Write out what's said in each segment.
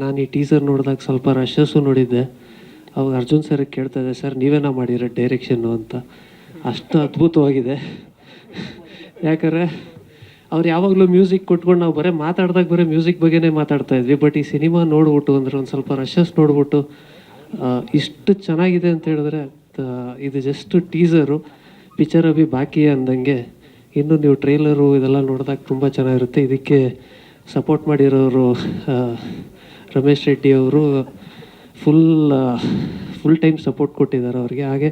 ನಾನು ಈ ಟೀಸರ್ ನೋಡಿದಾಗ ಸ್ವಲ್ಪ ರಶಸ್ಸು ನೋಡಿದ್ದೆ. ಅವಾಗ ಅರ್ಜುನ್ ಸರ್ ಕೇಳ್ತಾ ಇದ್ದೆ, ಸರ್ ನೀವೇನ ಮಾಡಿರೋ ಡೈರೆಕ್ಷನ್ನು ಅಂತ. ಅಷ್ಟು ಅದ್ಭುತವಾಗಿದೆ. ಯಾಕಂದರೆ ಅವ್ರು ಯಾವಾಗಲೂ ಮ್ಯೂಸಿಕ್ ಕೊಟ್ಕೊಂಡು ನಾವು ಮಾತಾಡಿದಾಗ ಮ್ಯೂಸಿಕ್ ಬಗ್ಗೆನೇ ಮಾತಾಡ್ತಾ ಇದ್ವಿ. ಬಟ್ ಈ ಸಿನಿಮಾ ನೋಡ್ಬಿಟ್ಟು ಅಂದರೆ ಒಂದು ಸ್ವಲ್ಪ ರಶಸ್ ನೋಡ್ಬಿಟ್ಟು ಇಷ್ಟು ಚೆನ್ನಾಗಿದೆ ಅಂತ ಹೇಳಿದ್ರೆ ಇದು ಜಸ್ಟ್ ಟೀಸರು, ಪಿಕ್ಚರ್ ಅಭಿ ಬಾಕಿ ಅಂದಂಗೆ. ಇನ್ನು ನೀವು ಟ್ರೈಲರು ಇದೆಲ್ಲ ನೋಡಿದಾಗ ತುಂಬ ಚೆನ್ನಾಗಿರುತ್ತೆ. ಇದಕ್ಕೆ ಸಪೋರ್ಟ್ ಮಾಡಿರೋರು ರಮೇಶ್ ರೆಡ್ಡಿ ಅವರು ಫುಲ್ ಟೈಮ್ ಸಪೋರ್ಟ್ ಕೊಟ್ಟಿದ್ದಾರೆ ಅವ್ರಿಗೆ. ಹಾಗೆ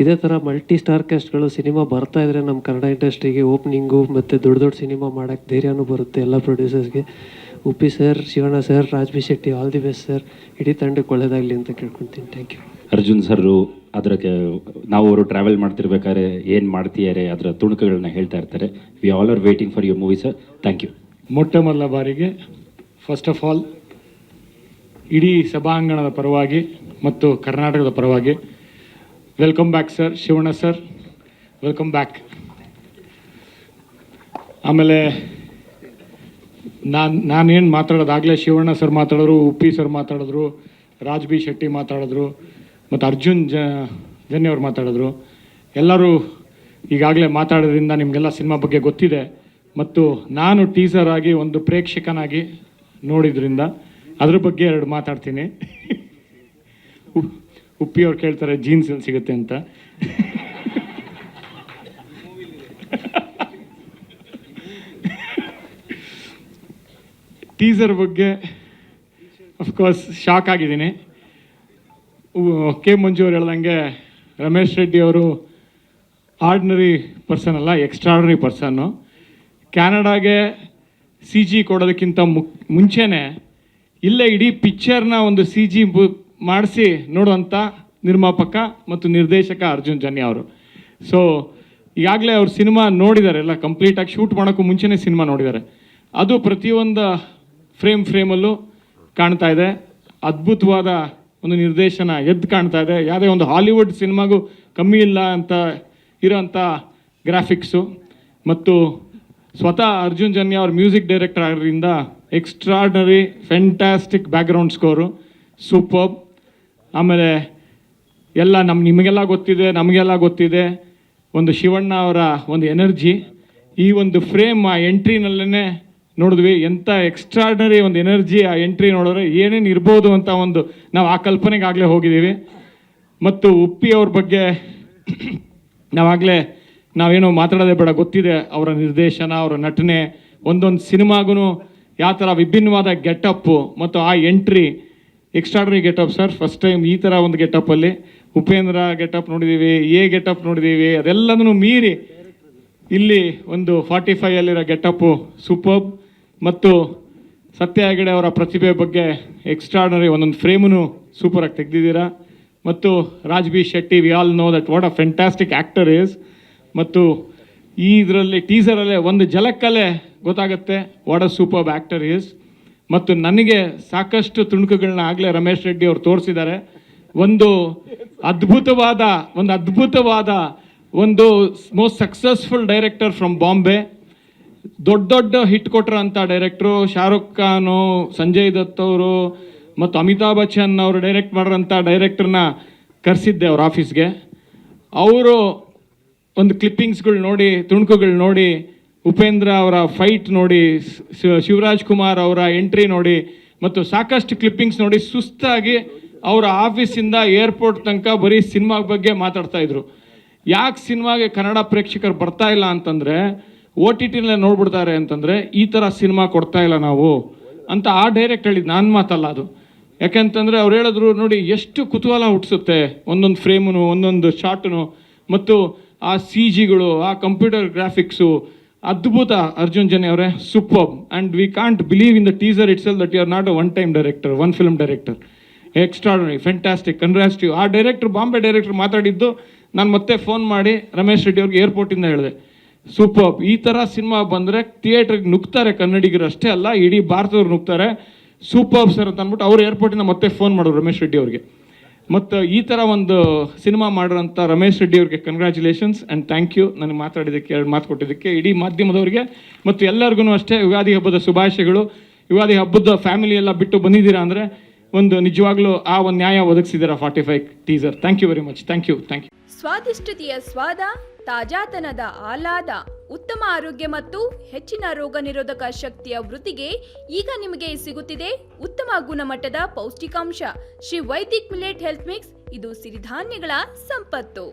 ಇದೇ ಥರ ಮಲ್ಟಿ ಸ್ಟಾರ್ ಕಾಸ್ಟ್ಗಳು ಸಿನಿಮಾ ಬರ್ತಾ ಇದ್ದರೆ ನಮ್ಮ ಕನ್ನಡ ಇಂಡಸ್ಟ್ರಿಗೆ ಓಪನಿಂಗು ಮತ್ತು ದೊಡ್ಡ ಸಿನಿಮಾ ಮಾಡೋಕ್ಕೆ ಧೈರ್ಯನೂ ಬರುತ್ತೆ ಎಲ್ಲ ಪ್ರೊಡ್ಯೂಸರ್ಸ್ಗೆ. Uppi sir, Shivanna sir, Raj B Shetty, all the best sir. ಇಡೀ ತಂಡಕ್ಕೆ ಒಳ್ಳೆಯದಾಗಲಿ ಅಂತ ಕೇಳ್ಕೊತೀನಿ. Thank you. ಅರ್ಜುನ್ ಸರ್ರು ಅದಕ್ಕೆ ನಾವು ಅವರು ಟ್ರಾವೆಲ್ ಮಾಡ್ತಿರ್ಬೇಕಾದ್ರೆ ಏನು ಮಾಡ್ತಿದ್ದಾರೆ ಅದರ ತುಣುಕುಗಳನ್ನ ಹೇಳ್ತಾ ಇರ್ತಾರೆ. We all are waiting for your movie sir. Thank you. ಮೊಟ್ಟ ಮೊದಲ ಬಾರಿಗೆ ಫಸ್ಟ್ ಆಫ್ ಆಲ್ ಇಡೀ ಸಭಾಂಗಣದ ಪರವಾಗಿ ಮತ್ತು ಕರ್ನಾಟಕದ ಪರವಾಗಿ welcome back sir, Shivanna sir, welcome back. ಆಮೇಲೆ ನಾನೇನು ಮಾತಾಡೋದಾಗಲೇ ಶಿವಣ್ಣ ಸರ್ ಮಾತಾಡಿದ್ರು, ಉಪ್ಪಿ ಸರ್ ಮಾತಾಡಿದ್ರು, ರಾಜ್ ಬಿ ಶೆಟ್ಟಿ ಮಾತಾಡಿದ್ರು ಮತ್ತು ಅರ್ಜುನ್ ಜನ್ಯ ಅವ್ರು ಮಾತಾಡಿದ್ರು. ಎಲ್ಲರೂ ಈಗಾಗಲೇ ಮಾತಾಡೋದ್ರಿಂದ ನಿಮಗೆಲ್ಲ ಸಿನಿಮಾ ಬಗ್ಗೆ ಗೊತ್ತಿದೆ. ಮತ್ತು ನಾನು ಟೀಸರ್ ಆಗಿ ಒಂದು ಪ್ರೇಕ್ಷಕನಾಗಿ ನೋಡಿದ್ರಿಂದ ಅದ್ರ ಬಗ್ಗೆ ಎರಡು ಮಾತಾಡ್ತೀನಿ. ಉಪ್ಪಿ ಅವ್ರು ಕೇಳ್ತಾರೆ ಜೀನ್ಸ್ ಎಲ್ಲಿ ಸಿಗುತ್ತೆ ಅಂತ. ಟೀಸರ್ ಬಗ್ಗೆ ಅಫ್ಕೋರ್ಸ್ ಶಾಕ್ ಆಗಿದ್ದೀನಿ. ಕೆ ಮಂಜು ಅವ್ರು ಹೇಳ್ದಂಗೆ ರಮೇಶ್ ರೆಡ್ಡಿ ಅವರು ಆರ್ಡಿನರಿ ಪರ್ಸನ್ ಅಲ್ಲ, ಎಕ್ಸ್ಟ್ರಾರ್ಡಿನರಿ ಪರ್ಸನ್ನು. ಕ್ಯಾನಡಾಗೆ CG ಕೊಡೋದಕ್ಕಿಂತ ಮುಂಚೆನೇ ಇಲ್ಲೇ ಇಡೀ ಪಿಕ್ಚರ್ನ ಒಂದು CG ಮಾಡಿಸಿ ನೋಡುವಂಥ ನಿರ್ಮಾಪಕ ಮತ್ತು ನಿರ್ದೇಶಕ ಅರ್ಜುನ್ ಜನ್ಯ ಅವರು. ಸೊ ಈಗಾಗಲೇ ಅವ್ರು ಸಿನಿಮಾ ನೋಡಿದ್ದಾರೆ, ಎಲ್ಲ ಕಂಪ್ಲೀಟಾಗಿ ಶೂಟ್ ಮಾಡೋಕ್ಕೂ ಮುಂಚೆನೇ ಸಿನಿಮಾ ನೋಡಿದ್ದಾರೆ. ಅದು ಪ್ರತಿಯೊಂದು ಫ್ರೇಮಲ್ಲೂ ಕಾಣ್ತಾ ಇದೆ. ಅದ್ಭುತವಾದ ಒಂದು ನಿರ್ದೇಶನ ಎದ್ದು ಕಾಣ್ತಾ ಇದೆ. ಯಾವುದೇ ಒಂದು ಹಾಲಿವುಡ್ ಸಿನಿಮಾಗೂ ಕಮ್ಮಿ ಇಲ್ಲ ಅಂತ ಇರೋಂಥ ಗ್ರಾಫಿಕ್ಸು. ಮತ್ತು ಸ್ವತಃ ಅರ್ಜುನ್ ಜನ್ಯ ಅವ್ರ ಮ್ಯೂಸಿಕ್ ಡೈರೆಕ್ಟರ್ ಆಗೋದ್ರಿಂದ extraordinary fantastic background score, superb. ಆಮೇಲೆ ಎಲ್ಲ ನಿಮಗೆಲ್ಲ ಗೊತ್ತಿದೆ, ನಮಗೆಲ್ಲ ಗೊತ್ತಿದೆ ಒಂದು ಶಿವಣ್ಣ ಅವರ ಒಂದು ಎನರ್ಜಿ. ಈ ಒಂದು ಫ್ರೇಮ್ ಆ ಎಂಟ್ರಿನಲ್ಲೇ ನೋಡಿದ್ವಿ, ಎಂಥ ಎಕ್ಸ್ಟ್ರಾರ್ಡನರಿ ಒಂದು ಎನರ್ಜಿ ಆ ಎಂಟ್ರಿ ನೋಡಿದ್ರೆ ಏನೇನು ಇರ್ಬೋದು ಅಂತ ಒಂದು ನಾವು ಆ ಕಲ್ಪನೆಗಾಗಲೇ ಹೋಗಿದ್ದೀವಿ. ಮತ್ತು ಉಪ್ಪಿ ಅವ್ರ ಬಗ್ಗೆ ನಾವೇನೋ ಮಾತಾಡೋದೇ ಬೇಡ, ಗೊತ್ತಿದೆ ಅವರ ನಿರ್ದೇಶನ, ಅವರ ನಟನೆ. ಒಂದೊಂದು ಸಿನಿಮಾಗೂ ಯಾವ ಥರ ವಿಭಿನ್ನವಾದ ಗೆಟಪ್ಪು ಮತ್ತು ಆ entry extraordinary getup sir. First time ಈ ಥರ ಒಂದು ಗೆಟಪ್ಪಲ್ಲಿ ಉಪೇಂದ್ರ ಗೆಟಪ್ ನೋಡಿದ್ದೀವಿ, ಗೆಟಪ್ ನೋಡಿದ್ದೀವಿ, ಅದೆಲ್ಲದನ್ನು ಮೀರಿ ಇಲ್ಲಿ ಒಂದು 45 ಗೆಟಪ್ಪು ಸೂಪರ್ಬ್. ಮತ್ತು ಸತ್ಯ ಹೆಗಡೆ ಅವರ ಪ್ರತಿಭೆ ಬಗ್ಗೆ ಎಕ್ಸ್ಟ್ರಾರ್ಡನರಿ ಒಂದೊಂದು ಫ್ರೇಮನ್ನು ಸೂಪರಾಗಿ ತೆಗೆದಿದ್ದೀರಾ. ಮತ್ತು Raj B Shetty, we all know that what a fantastic actor is. ಮತ್ತು ಈ ಇದರಲ್ಲಿ ಟೀಸರಲ್ಲೇ ಒಂದು ಝಲಕ್ಕಲ್ಲೇ ಗೊತ್ತಾಗುತ್ತೆ what a superb actor is. ಮತ್ತು ನನಗೆ ಸಾಕಷ್ಟು ತುಣುಕುಗಳನ್ನ ಆಗಲೇ ರಮೇಶ್ ರೆಡ್ಡಿ ಅವರು ತೋರಿಸಿದ್ದಾರೆ. ಒಂದು ಅದ್ಭುತವಾದ ಒಂದು most successful director from Bombay, ದೊಡ್ಡ ಹಿಟ್ ಕೊಟ್ಟಿರೋಂಥ ಡೈರೆಕ್ಟ್ರು ಶಾರುಖ್ ಖಾನು, ಸಂಜಯ್ ದತ್ ಅವರು ಮತ್ತು ಅಮಿತಾಬ್ ಬಚ್ಚನ್ ಅವರು ಡೈರೆಕ್ಟ್ ಮಾಡಿರೋಂಥ ಡೈರೆಕ್ಟ್ರನ್ನ ಕರೆಸಿದ್ದೆ ಅವ್ರ ಆಫೀಸ್ಗೆ. ಅವರು ಒಂದು ಕ್ಲಿಪ್ಪಿಂಗ್ಸ್ಗಳು ನೋಡಿ, ತುಣುಕುಗಳು ನೋಡಿ, ಉಪೇಂದ್ರ ಅವರ ಫೈಟ್ ನೋಡಿ, ಶಿವರಾಜ್ ಕುಮಾರ್ ಅವರ ಎಂಟ್ರಿ ನೋಡಿ ಮತ್ತು ಸಾಕಷ್ಟು ಕ್ಲಿಪ್ಪಿಂಗ್ಸ್ ನೋಡಿ ಸುಸ್ತಾಗಿ ಅವರ ಆಫೀಸಿಂದ ಏರ್ಪೋರ್ಟ್ ತನಕ ಬರೀ ಸಿನಿಮಾ ಬಗ್ಗೆ ಮಾತಾಡ್ತಾಯಿದ್ರು. ಯಾಕೆ ಸಿನಿಮಾಗೆ ಕನ್ನಡ ಪ್ರೇಕ್ಷಕರು ಬರ್ತಾ ಇಲ್ಲ ಅಂತಂದರೆ OTTನಲ್ಲೇ ನೋಡ್ಬಿಡ್ತಾರೆ ಅಂತಂದರೆ ಈ ಥರ ಸಿನಿಮಾ ಕೊಡ್ತಾ ಇಲ್ಲ ನಾವು ಅಂತ ಆ ಡೈರೆಕ್ಟ್ ಹೇಳಿದ್ದು, ನಾನು ಮಾತಲ್ಲ ಅದು. ಯಾಕೆಂತಂದರೆ ಅವ್ರು ಹೇಳಿದ್ರು ನೋಡಿ ಎಷ್ಟು ಕುತೂಹಲ ಹುಟ್ಟಿಸುತ್ತೆ ಒಂದೊಂದು ಫ್ರೇಮು, ಒಂದೊಂದು ಶಾರ್ಟು ಮತ್ತು ಆ CGಗಳು, ಆ ಕಂಪ್ಯೂಟರ್ ಗ್ರಾಫಿಕ್ಸು ಅದ್ಭುತ. ಅರ್ಜುನ್ ಜನ್ಯ ಅವರೇ superb. And we can't believe in the teaser itself that you are not a one time director, one film director. Extraordinary, fantastic, congrats you. ಆ ಡೈರೆಕ್ಟರ್, ಬಾಂಬೆ ಡೈರೆಕ್ಟರ್ ಮಾತಾಡಿದ್ದು ನಾನು ಮತ್ತೆ ಫೋನ್ ಮಾಡಿ ರಮೇಶ್ ರೆಡ್ಡಿ ಅವ್ರಿಗೆ ಏರ್ಪೋರ್ಟಿಂದ ಹೇಳಿದೆ, ಸೂಪರ್ಬ್. ಈ ಥರ ಸಿನಿಮಾ ಬಂದರೆ ಥಿಯೇಟ್ರಿಗೆ ನುಗ್ತಾರೆ ಕನ್ನಡಿಗರು, ಅಷ್ಟೇ ಅಲ್ಲ ಇಡೀ ಭಾರತದವ್ರು ನುಗ್ತಾರೆ. ಸೂಪರ್ಬ್ ಸರ್ ಅಂತ ಅಂದ್ಬಿಟ್ಟು ಅವ್ರು ಏರ್ಪೋರ್ಟಿಂದ ಮತ್ತೆ ಫೋನ್ ಮಾಡೋರು ರಮೇಶ್ ರೆಡ್ಡಿ ಅವ್ರಿಗೆ. ಮತ್ತು ಈ ಥರ ಒಂದು ಸಿನಿಮಾ ಮಾಡಿರೋಂಥ ರಮೇಶ್ ರೆಡ್ಡಿ ಅವ್ರಿಗೆ ಕಂಗ್ರ್ಯಾಚುಲೇಷನ್ಸ್ ಆ್ಯಂಡ್ ಥ್ಯಾಂಕ್ ಯು. ನನಗೆ ಮಾತಾಡಿದ್ದಕ್ಕೆ, ಎರಡು ಮಾತು ಕೊಟ್ಟಿದ್ದಕ್ಕೆ ಇಡೀ ಮಾಧ್ಯಮದವ್ರಿಗೆ ಮತ್ತು ಎಲ್ಲರಿಗೂ ಅಷ್ಟೇ ಯುಗಾದಿ ಹಬ್ಬದ ಶುಭಾಶಯಗಳು. ಯುಗಾದಿ ಹಬ್ಬದ ಫ್ಯಾಮಿಲಿ ಎಲ್ಲ ಬಿಟ್ಟು ಬಂದಿದ್ದೀರಾ ಅಂದರೆ ಒಂದು ನಿಜವಾಗ್ಲೂ ಆ ಒಂದು ನ್ಯಾಯ ಒದಗಿಸಿದ್ದೀರಾ 45 teaser. Thank you very much. Thank you. ಸ್ವಾದಿಷ್ಟತೆಯ ಸ್ವಾದ, ತಾಜಾತನದ ಆಹ್ಲಾದ, ಉತ್ತಮ ಆರೋಗ್ಯ ಮತ್ತು ಹೆಚ್ಚಿನ ರೋಗ ನಿರೋಧಕ ಶಕ್ತಿಯ ವೃದ್ಧಿಗೆ ಈಗ ನಿಮಗೆ ಸಿಗುತ್ತಿದೆ ಉತ್ತಮ ಗುಣಮಟ್ಟದ ಪೌಷ್ಟಿಕಾಂಶ. Shri Vaidik millet health mix, ಇದು ಸಿರಿಧಾನ್ಯಗಳ ಸಂಪತ್ತು.